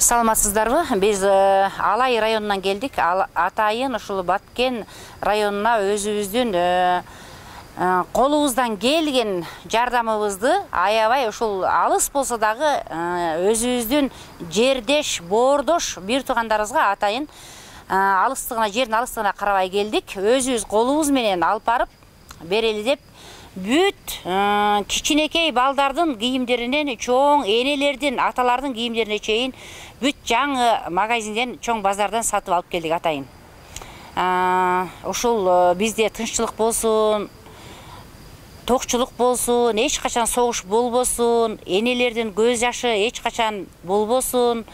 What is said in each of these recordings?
Саламатсыздарбы? Биз Алай районунан келдик. Атайын ушул Баткен районуна өзүбүздүн колубуздан келген жардамыбызды аябай ушул алыс болсо дагы өзүбүздүн жердеш, боордош бир туугандарыбызга атайын алыстыгына, жердин алыстыгына карабай келдик. Өзүбүз колубуз менен алып барып берели деп бүт кичинекей балдардын кийимдеринен чоң энелердин, аталардын кийимдерине чейин бүт жаңы магазинден, чоң базардан сатып алып келдик атайын. Ушул бизде тынччылык болсун, токчулук болсун, эч качан согуш болбосун, энелердин көз жашы эч качан болбосун.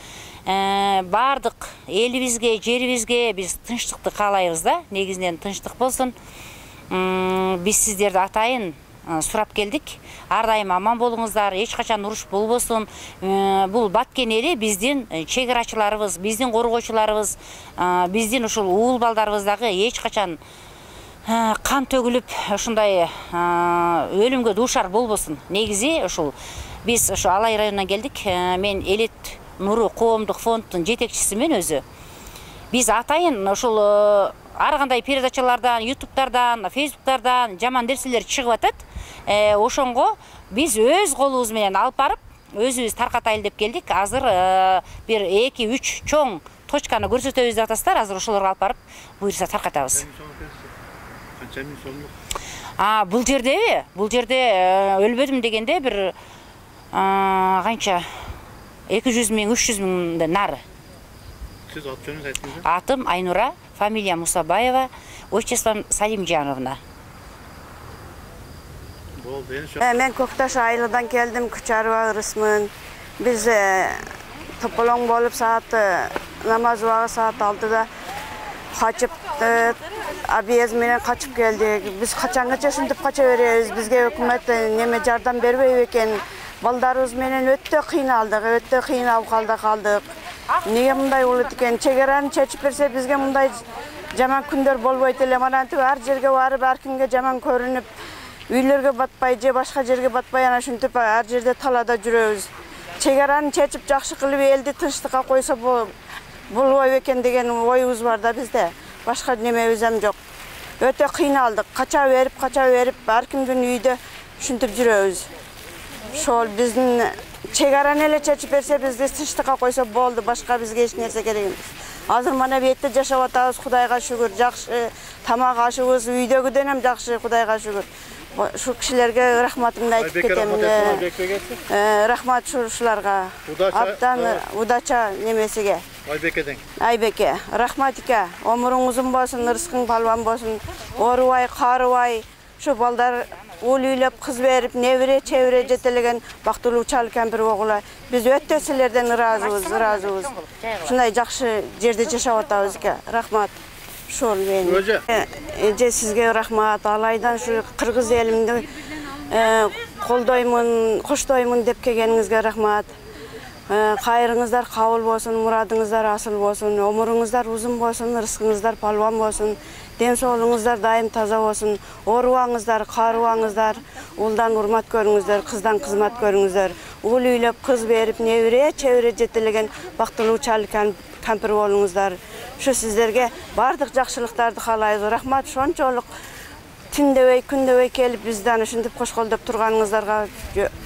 Бардык элибизге, жерибизге биз тынчтыкты каалайбыз да. Негизинен тынчтык болсун. Биз сиздерди атайын сурап келдик. Ар дайым аман болуңуздар, эч качан уруш болбосун. Бул Баткен эли биздин чегирачыларыбыз, биздин коргоочуларыбыз, биздин ушул уул балдарыбыз дагы эч качан кан төгүлүп, ушундай өлүмгө дуушар болбосун. Негизи ушул биз ушу Алай районунан келдик. Мен Элет Нуру коомдук фонддун жетекчисимин өзү. Биз атайын ушул ар кандай передачалардан, ютубтардан, фейсбуктардан жаман нерселер чыгып атат. Ошонго биз өз колубуз менен алып барып, өзүбүз таркатайлы деп келдик. Азыр бир 2-3 чоң точканы көрсөтөбүз деп атасыздар. Азыр ошолорго алып барып, буюрса таркатабыз. Канча миң сомдук? Бул жердеби? Бул жерде өлбөдүм дегенде бир канча 200 миң, 300 миңден нары. Сиз ат жөнүңүздү айтыңызбы? Атым Айнура, фамилия Мусабаева, отчеством Салимжановна. Мен Көкташ Айылыдан келдим, Күчарова ырысмын. Биз тополоң болуп намаз убагы саат 6-да качып, объезд менен качып келдик. Биз качангаcha ушинтип кача беребиз? Бизге өкмөт неме жардам бербейби экен? Балдарыбыз менен өтө кыйналдык, өтө кыйын абкалда калдык. Неге мындай болот экен? Чегераны чечип берсе бизге мындай жаман күндөр болбойт эле. Манантип ар жерге барып, ар кимге жаман көрүнүп, үйлөргө батпай же башка жерге батпай, ана ушинтип ар жерде талаада жүрөбүз. Чегераны чечип жакшы кылып элди тынчтыкка койсо болбойбу экен деген оюбуз бар да бизде. Башка немебиз эм жок. Өтө кыйналдык. Кача берип, ар кимдин үйдө ушинтип жүрөбүз. Ошол биздин чегараны эле чечип берсе, бизди тынчтыкка койсо болду, башка бизге эч нерсе керек эмес. Азыр мана бетте жашап атабыз, Кудайга шүгүр. Жакшы тамак ашыбыз, үйдөгүдөн эм жакшы, Кудайга шүгүр. Шу кишилерге рахматымды айтып кетем. Рахмат ушуларга. Абдан удача немесиге. Айбеке, рахматике. Өмүрүң узун болсун, ырыскың балбан болсун. Оорубай, карыбай, шу балдар ул үйлөп, кыз берип, небире, чебире жетелеген бактылуу чал кемпир огула. Биз өтө силерден ыраазыбыз. Ушундай жакшы жерде жашап атабыз эке. Рахмат. Ошол мен. Эже сизге рахмат. Алайдан шу кыргыз элимди колдоймун, коштоймун деп келгениңизге рахмат. Кайрыңыздар кабыл болсун, мурадыңыздар асыл болсун, өмүрүңүздар узун болсун, рызкыңыздар палван болсун, дем соолугуңуздар дайым таза болсун, оорубаңыздар, карыбаңыздар, улдан урмат көрүңүздөр, кыздан кызмат көрүңүздөр, ул үйлөп, кыз берип, небире, чебире жетелеген бактылуу чал кемпир болуңуздар. Şu sizlerge bardык жакшылыктарды каалайбыз. Рахмат, шончолук түндөбөй, күндөбөй келип бизден ушинтип кошколдоп турганыңыздарга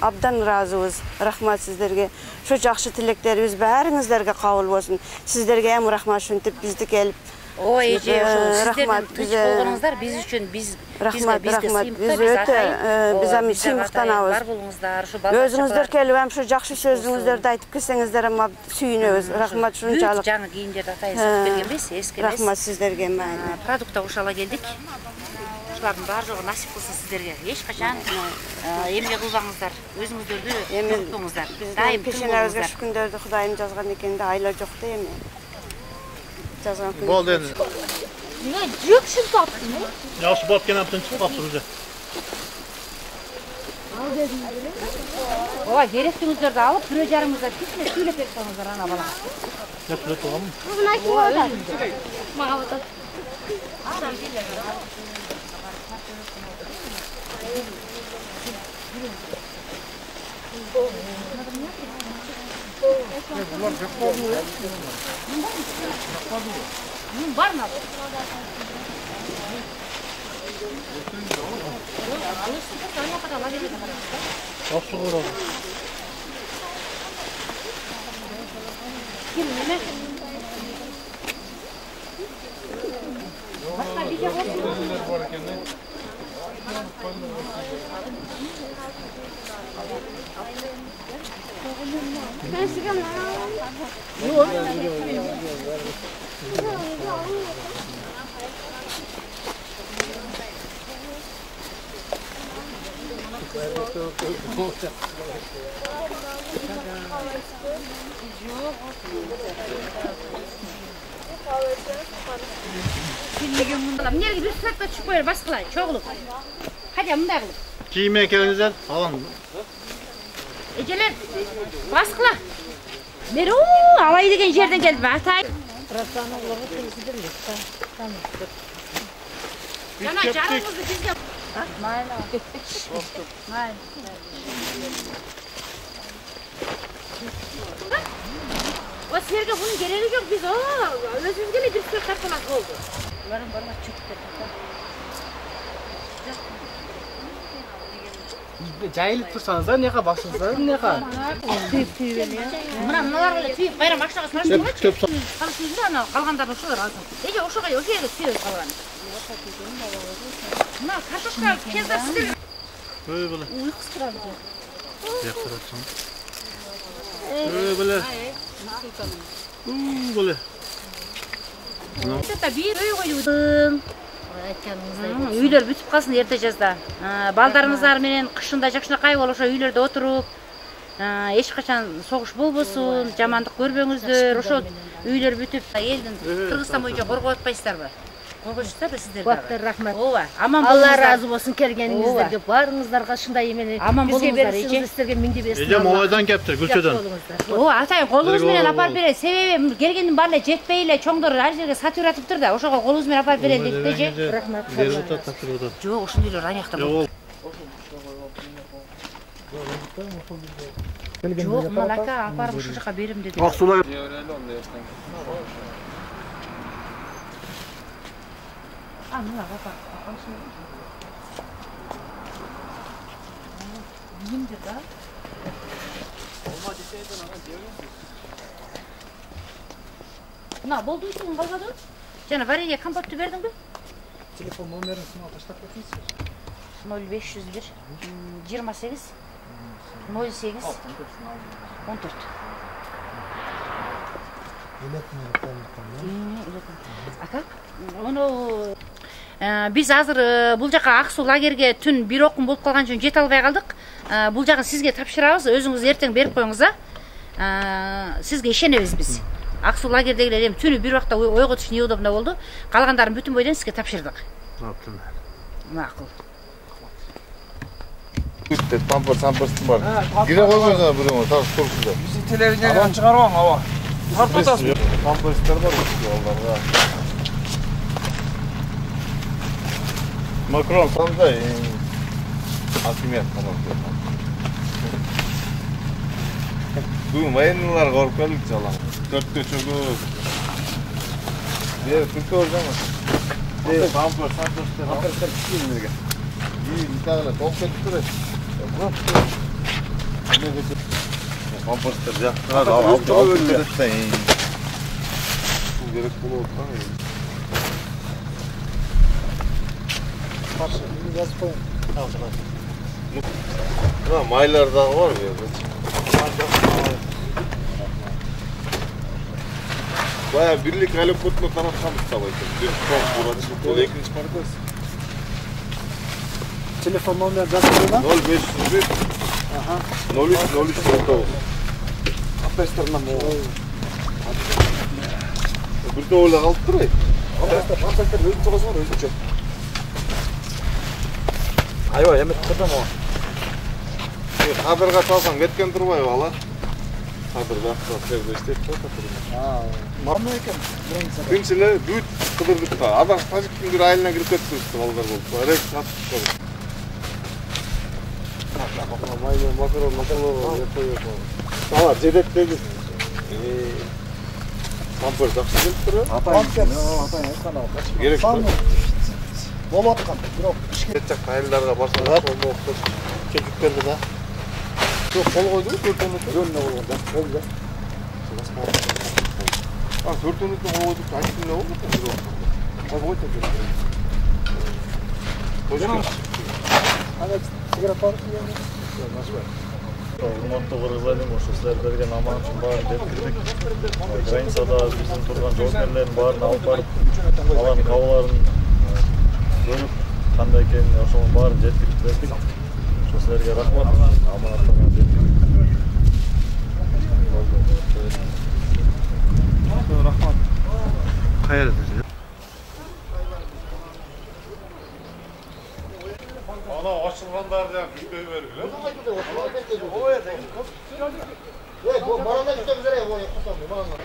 абдан ыраазыбыз. Рахмат сиздерге. Şu жакшы тилектерибиз баарыңыздерге кабыл болсун. Сиздерге эм рахмат ушинтип бизди келип. Ой, эже, сиздердин тынч болгонуңуздар биз үчүн рахмат. Биз өтө биз сыймыктанабыз. Өзүңүздөр келип эм şu жакшы сөзүңүздөрдү айтып келсеңиздер эм сүйүнөбүз. Рахмат шунчалык. Жаңы кийимдерди атайын сатып бергенбиз, эски эмес. Рахмат сиздерге. Продукта кошала келдик. Ушулардын баары жогу насип кылсын сиздерге. Эч качан эмне кылбаңыздар, өзүңүздөрдү унутпаңыздар. Дайым пешенебизге şu күндөрдү Кудайым жазган экен да, айла жок да эми. Болду энди. Ne cıksın tatlım mı? Yaxşı Batken hem tınçıp kapsırıcı. Ova gereksiňizlerdi alıp, 1,5 kişine süylep berseňizler ana bala. Ne süylep bolamı? Buna kim oldu? Mağa batat. Var mı? Nasıl olur? Kim ne? Başka bir şey var mı? Nereye bir sırtla çıkıyor baskılar çoğuluk. Hadi bunu da kılıp. Giymeye gelinizler alalım. Eceler baskıla. Meru alay degen yerden geldi be. Hatay. Yana canımızı bizde. Mayla. Mayla. O serge bunun gereği yok biz özümüzde bir sürü tartılak oldu. Bunların bana çıktı. Jayılıp tursanız da neka başınızda neka? Mınalar öyle tüyüp bayram başlağı sırasında mı? Çöp sağ. Kalsın kalganlar şular alsın. Ece o şuraya tüyüp kalan. Bunlar karşışka kezder sizler. Böyle. Uyku sıkıramdı. Yaktıratsın. Böyle. Böyle. Hatta bir öy koydum. Үйler бүтүп калсын эрте жазда. Балдарыңыздар менен кышында жакшына кайбол ошо үйлөрдө отуруп, эч качан согуш болбосун, жамандык көрбөңүздөр. Ошо үйлөр бүтүп, элдин Кыргызстан боюнча коргоп атпайсыздарбы? Коргошсуздарбы сиздер? Бактыр, рахмат. Ооба, аман Allah болуңуздар. razı olsun kelgeniңиздерге, барыңыздарга ушундай эмени Аман бизге болуңуздар, беришиңиз эже. сиздерге миңде берсин. Ece Molay'dan keptir, Gülçe'den. Ооба, атайын колубуз менен апарып берет. Себеби келгендин баары эле жетпей эле чоңдор ар жерге сатып атыптыр да, ошого колубуз менен апарып берели дедик да же. Рахмат. Беріп тапшырып. Жок, ошондойлор аняктан. Yok. Жок, малака апарып ушул жака берим деди. Aksular. Мына апа. Kimdir da? Buna bolduysun kalmadı. Cana variye kampatı verdin mi? Telefon numarasını taşlap ketiniz. 0501 28 08 14. Aka, onu biz азыр бул жака Аксу лагерге түн 1 окун болуп калган үчүн жете албай калдык. Бул жагын сизге тапшырабыз. Өзүңүз эртең берип коюңуз а. Сизге ишенебиз биз. Аксу лагердегилер эми түнү 1 убакта ойго түшүп неудобно болду. Калгандарын бүтүн бойдон сизге тапшырдык. Макул. Күтті, памперстың бар. Гире қоймайсың біріңі, тағы көрсіңді. Bizi televizyondan çıkarvan hava. Tarpatасың. Памперстер бар өсті оларға. Макрон қандай? Хакимият қамап. Бүгін военныйлар қорып кәлік жалаң. Төртте чөгіз. Күлкі оржаңыз. Памперстер кішкенлерге. Bir tane top getirdi. Komposter ya. Hadi al sen. Bu gerek bunu olsan. Yazıp koyun. Ha maylardan var mı ya? Baya birlik alıp kutlu tanıtmamız tabii ki. Bir çok burada futbol ikinci parçası. Telefon numarası yazıp 0501 03 Apestarından mı? Bir de öyle kalıp duruyor. Apestar özü çoğası var, özü çok. Ayva, yemek kırdım o. Kadırga çalsan ketken durmay valla. Kadırga sevdi işte. Var mı eken? Günçile büyük kıdırdık da. Adam tacık gündür ailine girip etmişti balgar oldu. Erek sattık kalır. Maylı makaron yapıyor. Tamam, cedetteki. Pamper жақсы келіп тұр. Керек тұр. Болып атқан. Бирок ишке Кетчек айылдарға барсаңыз қолды оқытып Kekik verdi da. жоқ қол қойды ғой 4 тонна. жөніне болған да. Болды. А 4 тонна қол қойдық. Айтып не болды? Қол қойды. Ана сигарет бар мı? Урматтуу кыргыз элим, ошо силер берген аман үчүн баарын жеткирдик. Границада биздин турган жоокерлердин баарын алып барып, алардын кабыларын көрүп, кандай экенин ошонун баарын жеткирип бердик. Ошо силерге рахмат. Аманаттарыңар жеткирип. Rahmat. Hayal edeceğiz. Ana açılғандар да күшпей бергіле. Bu marana gidiyoruz oraya. Bu marana.